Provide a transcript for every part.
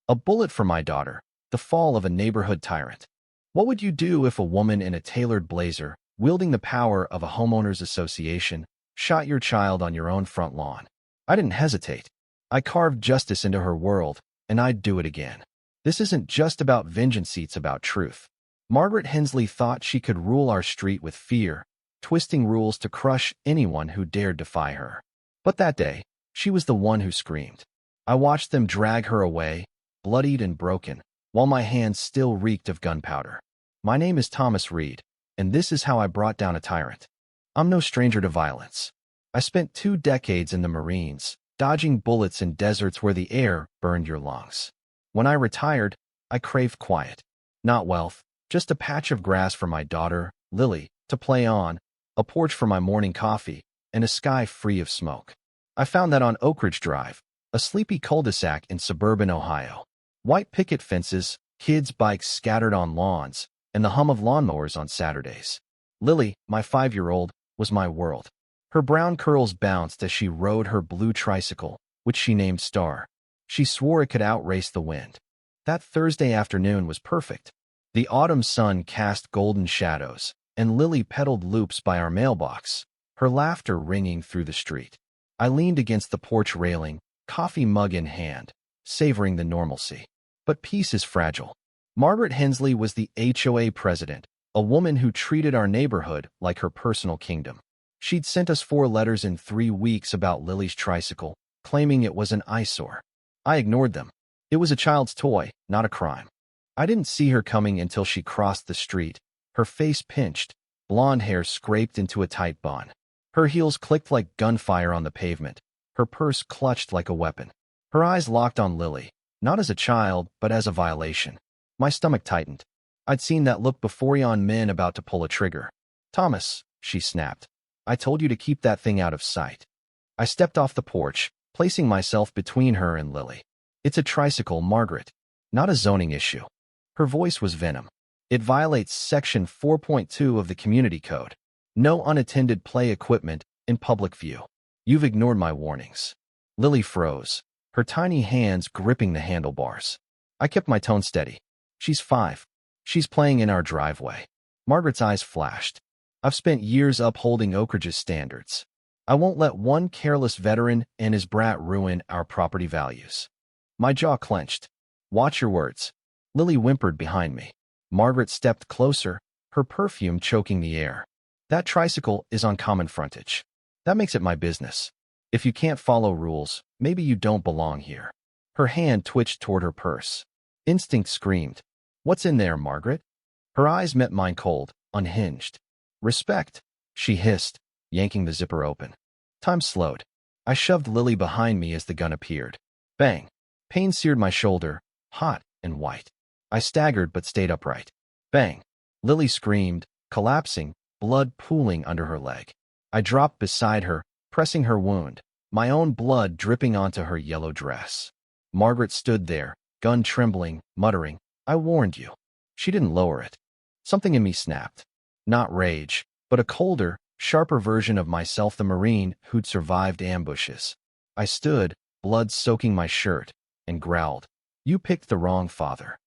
A bullet for my daughter. The fall of a neighborhood tyrant. What would you do if a woman in a tailored blazer, wielding the power of a homeowners association, shot your child on your own front lawn? I didn't hesitate. I carved justice into her world, and I'd do it again. This isn't just about vengeance, it's about truth. Margaret Hensley thought she could rule our street with fear, twisting rules to crush anyone who dared defy her. But that day, she was the one who screamed. I watched them drag her away, bloodied and broken, while my hands still reeked of gunpowder. My name is Thomas Reed, and this is how I brought down a tyrant. I'm no stranger to violence. I spent 2 decades in the Marines, dodging bullets in deserts where the air burned your lungs. When I retired, I craved quiet. Not wealth, just a patch of grass for my daughter, Lily, to play on, a porch for my morning coffee, and a sky free of smoke. I found that on Oak Ridge Drive, a sleepy cul-de-sac in suburban Ohio. White picket fences, kids' bikes scattered on lawns, and the hum of lawnmowers on Saturdays. Lily, my 5-year-old, was my world. Her brown curls bounced as she rode her blue tricycle, which she named Star. She swore it could outrace the wind. That Thursday afternoon was perfect. The autumn sun cast golden shadows, and Lily pedaled loops by our mailbox, her laughter ringing through the street. I leaned against the porch railing, coffee mug in hand, savoring the normalcy. But peace is fragile. Margaret Hensley was the HOA president, a woman who treated our neighborhood like her personal kingdom. She'd sent us 4 letters in 3 weeks about Lily's tricycle, claiming it was an eyesore. I ignored them. It was a child's toy, not a crime. I didn't see her coming until she crossed the street, her face pinched, blonde hair scraped into a tight bun. Her heels clicked like gunfire on the pavement, her purse clutched like a weapon. Her eyes locked on Lily, not as a child, but as a violation. My stomach tightened. I'd seen that look before on men about to pull a trigger. "Thomas," she snapped, "I told you to keep that thing out of sight." I stepped off the porch, placing myself between her and Lily. "It's a tricycle, Margaret, not a zoning issue." Her voice was venom. "It violates Section 4.2 of the Community Code. No unattended play equipment in public view. You've ignored my warnings." Lily froze, her tiny hands gripping the handlebars. I kept my tone steady. "She's 5. She's playing in our driveway." Margaret's eyes flashed. "I've spent years upholding Oak Ridge's standards. I won't let one careless veteran and his brat ruin our property values." My jaw clenched. "Watch your words." Lily whimpered behind me. Margaret stepped closer, her perfume choking the air. "That tricycle is on common frontage. That makes it my business. If you can't follow rules, maybe you don't belong here." Her hand twitched toward her purse. Instinct screamed, "What's in there, Margaret?" Her eyes met mine cold, unhinged. "Respect," she hissed, yanking the zipper open. Time slowed. I shoved Lily behind me as the gun appeared. Bang! Pain seared my shoulder, hot and white. I staggered but stayed upright. Bang! Lily screamed, collapsing, blood pooling under her leg. I dropped beside her, pressing her wound, my own blood dripping onto her yellow dress. Margaret stood there, gun trembling, muttering, "I warned you." She didn't lower it. Something in me snapped. Not rage, but a colder, sharper version of myself, the Marine who'd survived ambushes. I stood, blood soaking my shirt, and growled, "You picked the wrong father."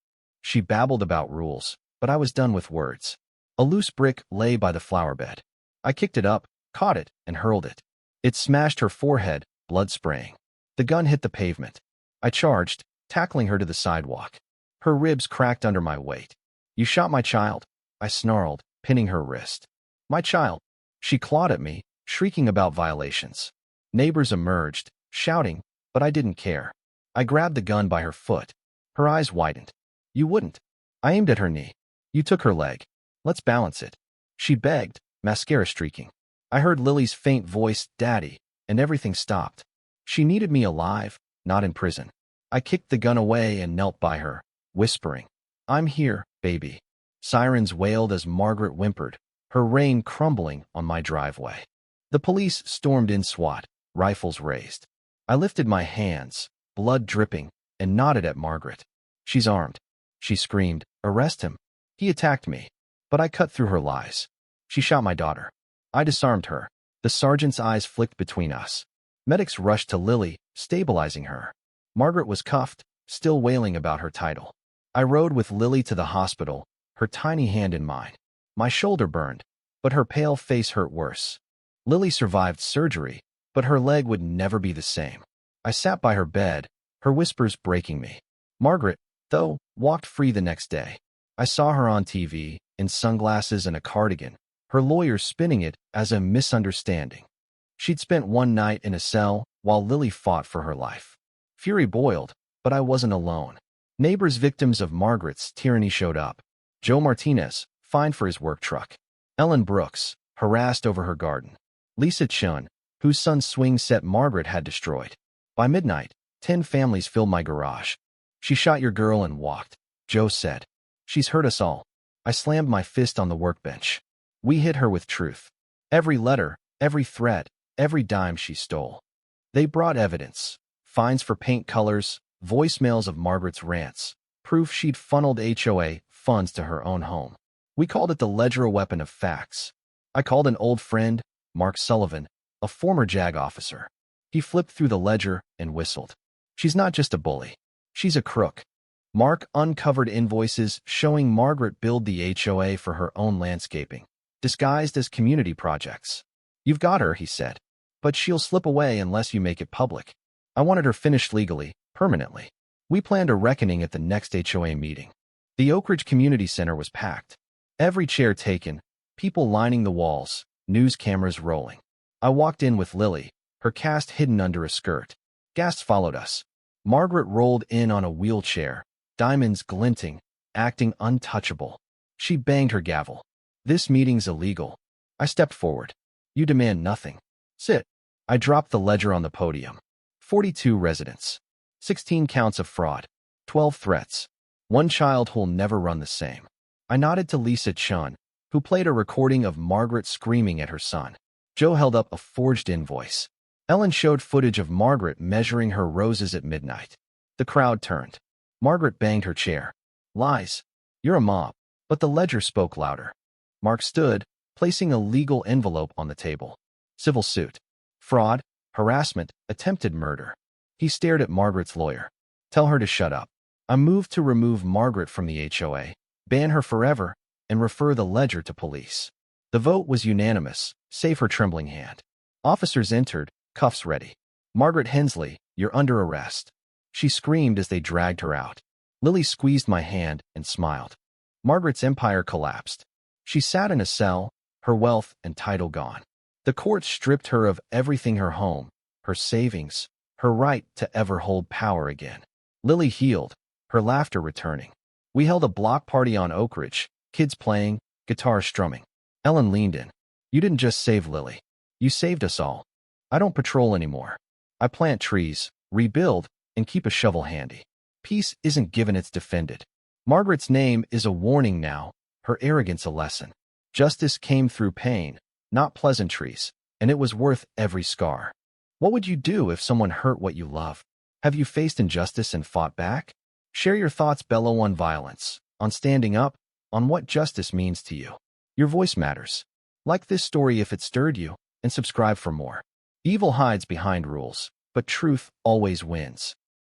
She babbled about rules, but I was done with words. A loose brick lay by the flower bed. I kicked it up, caught it, and hurled it. It smashed her forehead, blood spraying. The gun hit the pavement. I charged, tackling her to the sidewalk. Her ribs cracked under my weight. "You shot my child," I snarled, pinning her wrist. "My child." She clawed at me, shrieking about violations. Neighbors emerged, shouting, but I didn't care. I grabbed the gun by her foot. Her eyes widened. "You wouldn't." I aimed at her knee. "You took her leg. Let's balance it." She begged, mascara streaking. I heard Lily's faint voice, "Daddy," and everything stopped. She needed me alive, not in prison. I kicked the gun away and knelt by her, whispering, "I'm here, baby." Sirens wailed as Margaret whimpered, her rain crumbling on my driveway. The police stormed in, SWAT, rifles raised. I lifted my hands, blood dripping, and nodded at Margaret. "She's armed." She screamed, "Arrest him." "He attacked me." But I cut through her lies. "She shot my daughter." I disarmed her. The sergeant's eyes flicked between us. Medics rushed to Lily, stabilizing her. Margaret was cuffed, still wailing about her title. I rode with Lily to the hospital, her tiny hand in mine. My shoulder burned, but her pale face hurt worse. Lily survived surgery, but her leg would never be the same. I sat by her bed, her whispers breaking me. Margaret, though, walked free the next day. I saw her on TV, in sunglasses and a cardigan, her lawyer spinning it as a misunderstanding. She'd spent one night in a cell while Lily fought for her life. Fury boiled, but I wasn't alone. Neighbors victims of Margaret's tyranny showed up. Joe Martinez, fined for his work truck. Ellen Brooks, harassed over her garden. Lisa Chun, whose son's swing set Margaret had destroyed. By midnight, 10 families filled my garage. She shot your girl and walked, Joe said. She's hurt us all. I slammed my fist on the workbench. We hit her with truth. Every letter, every thread, every dime she stole. They brought evidence. Fines for paint colors, voicemails of Margaret's rants, proof she'd funneled HOA funds to her own home. We called it the ledger, a weapon of facts. I called an old friend, Mark Sullivan, a former JAG officer. He flipped through the ledger and whistled. She's not just a bully. She's a crook. Mark uncovered invoices showing Margaret billed the HOA for her own landscaping, disguised as community projects. You've got her, he said, but she'll slip away unless you make it public. I wanted her finished legally, permanently. We planned a reckoning at the next HOA meeting. The Oak Ridge Community Center was packed. Every chair taken, people lining the walls, news cameras rolling. I walked in with Lily, her cast hidden under a skirt. Guests followed us. Margaret rolled in on a wheelchair, diamonds glinting, acting untouchable. She banged her gavel. This meeting's illegal. I stepped forward. You demand nothing. Sit. I dropped the ledger on the podium. 42 residents. 16 counts of fraud. 12 threats. One child who'll never run the same. I nodded to Lisa Chun, who played a recording of Margaret screaming at her son. Joe held up a forged invoice. Ellen showed footage of Margaret measuring her roses at midnight. The crowd turned. Margaret banged her chair. Lies. You're a mob. But the ledger spoke louder. Mark stood, placing a legal envelope on the table. Civil suit. Fraud, harassment, attempted murder. He stared at Margaret's lawyer. Tell her to shut up. I moved to remove Margaret from the HOA, ban her forever, and refer the ledger to police. The vote was unanimous, save her trembling hand. Officers entered, cuffs ready. Margaret Hensley, you're under arrest. She screamed as they dragged her out. Lily squeezed my hand and smiled. Margaret's empire collapsed. She sat in a cell, her wealth and title gone. The court stripped her of everything, her home, her savings, her right to ever hold power again. Lily healed, her laughter returning. We held a block party on Oak Ridge, kids playing, guitars strumming. Ellen leaned in. You didn't just save Lily. You saved us all. I don't patrol anymore. I plant trees, rebuild, and keep a shovel handy. Peace isn't given, it's defended. Margaret's name is a warning now, her arrogance a lesson. Justice came through pain, not pleasantries, and it was worth every scar. What would you do if someone hurt what you love? Have you faced injustice and fought back? Share your thoughts below on violence, on standing up, on what justice means to you. Your voice matters. Like this story if it stirred you, and subscribe for more. Evil hides behind rules, but truth always wins.